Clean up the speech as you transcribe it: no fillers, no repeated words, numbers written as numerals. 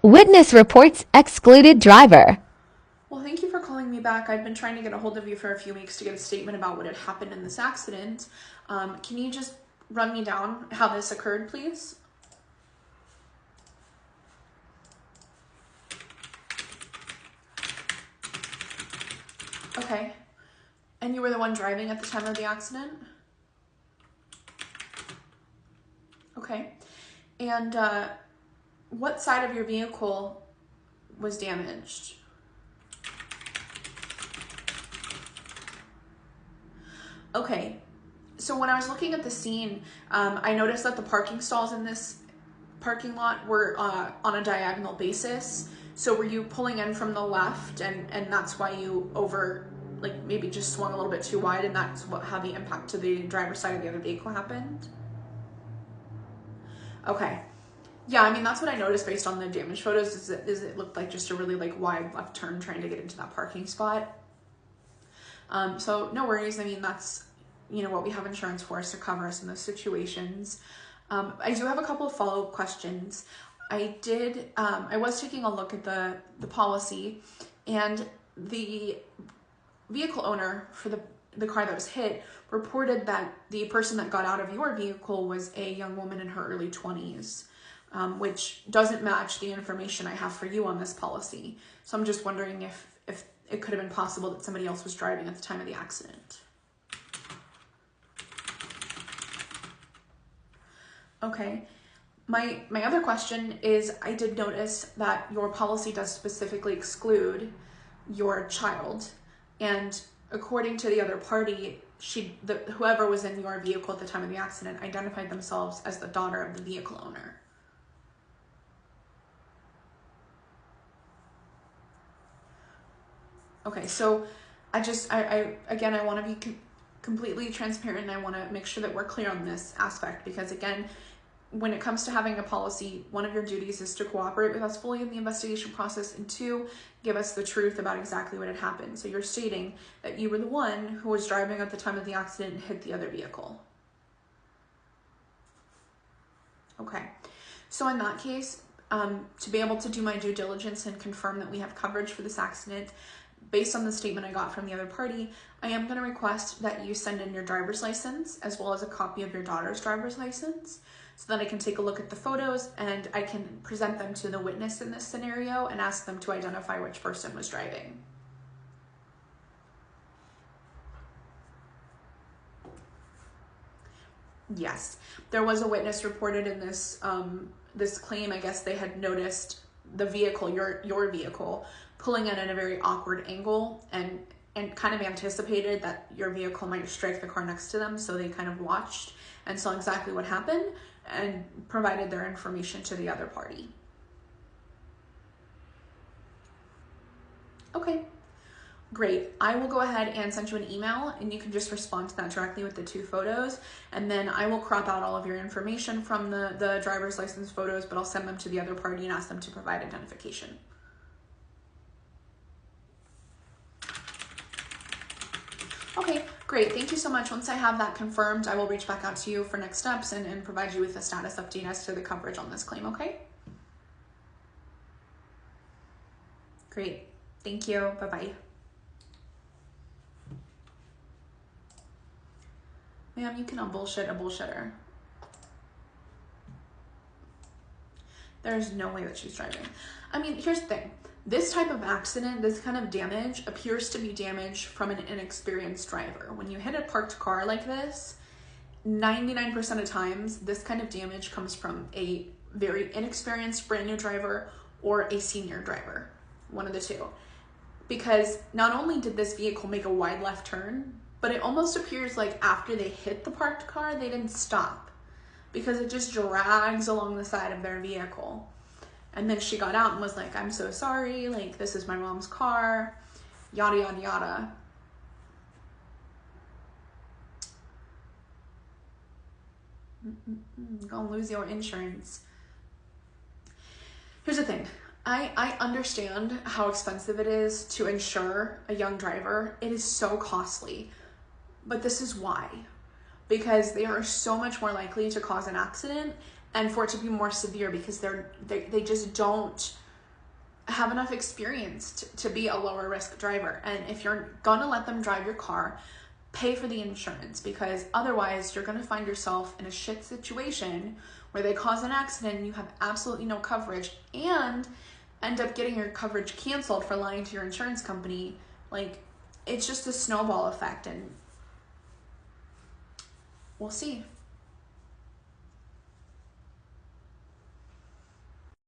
Witness reports excluded driver. Well, thank you for calling me back. I've been trying to get a hold of you for a few weeks to get a statement about what had happened in this accident. Can you just run me down how this occurred, please? Okay. And you were the one driving at the time of the accident? Okay. And what side of your vehicle was damaged? Okay. So when I was looking at the scene, I noticed that the parking stalls in this parking lot were on a diagonal basis. So were you pulling in from the left, and that's why you like maybe just swung a little bit too wide, and that's how the impact to the driver's side of the other vehicle happened? Okay. Yeah, I mean, that's what I noticed based on the damage photos is it looked like just a really like wide left turn trying to get into that parking spot. So no worries. I mean, that's, what we have insurance for, is to cover us in those situations. I do have a couple of follow-up questions. I was taking a look at the policy, and the vehicle owner for the car that was hit reported that the person that got out of your vehicle was a young woman in her early 20s, which doesn't match the information I have for you on this policy. So I'm just wondering if it could have been possible that somebody else was driving at the time of the accident. Okay. My other question is, I did notice that your policy does specifically exclude your child, and according to the other party, whoever was in your vehicle at the time of the accident identified themselves as the daughter of the vehicle owner. Okay, so again, I want to be completely transparent, and I want to make sure that we're clear on this aspect, because again, when it comes to having a policy, one of your duties is to cooperate with us fully in the investigation process, and two, give us the truth about exactly what had happened. So you're stating that you were the one who was driving at the time of the accident and hit the other vehicle. Okay. So in that case, to be able to do my due diligence and confirm that we have coverage for this accident, based on the statement I got from the other party, I am going to request that you send in your driver's license as well as a copy of your daughter's driver's license, so that I can take a look at the photos and I can present them to the witness in this scenario and ask them to identify which person was driving. Yes, there was a witness reported in this claim. I guess they had noticed the vehicle, your vehicle, pulling in at a very awkward angle, and kind of anticipated that your vehicle might strike the car next to them, so they kind of watched and saw exactly what happened and provided their information to the other party. Okay, great. I will go ahead and send you an email, and you can just respond to that directly with the two photos, and then I will crop out all of your information from the driver's license photos, but I'll send them to the other party and ask them to provide identification. Okay, great. Thank you so much. Once I have that confirmed, I will reach back out to you for next steps and provide you with a status update as to the coverage on this claim, okay? Great. Thank you. Bye-bye. Ma'am, you cannot bullshit a bullshitter. There's no way that she's driving. I mean, here's the thing. This type of accident, this kind of damage, appears to be damage from an inexperienced driver. When you hit a parked car like this, 99% of times, this kind of damage comes from a very inexperienced brand new driver or a senior driver, one of the two. Because not only did this vehicle make a wide left turn, but it almost appears like after they hit the parked car, they didn't stop, because it just drags along the side of their vehicle. And then she got out and was like, I'm so sorry, like, this is my mom's car, yada, yada, yada. Gonna lose your insurance. Here's the thing. I understand how expensive it is to insure a young driver. It is so costly. But this is why. Because they are so much more likely to cause an accident and for it to be more severe, because they just don't have enough experience to be a lower risk driver. And if you're gonna let them drive your car, pay for the insurance, because otherwise you're gonna find yourself in a shit situation where they cause an accident and you have absolutely no coverage and end up getting your coverage canceled for lying to your insurance company. Like, it's just a snowball effect, and we'll see.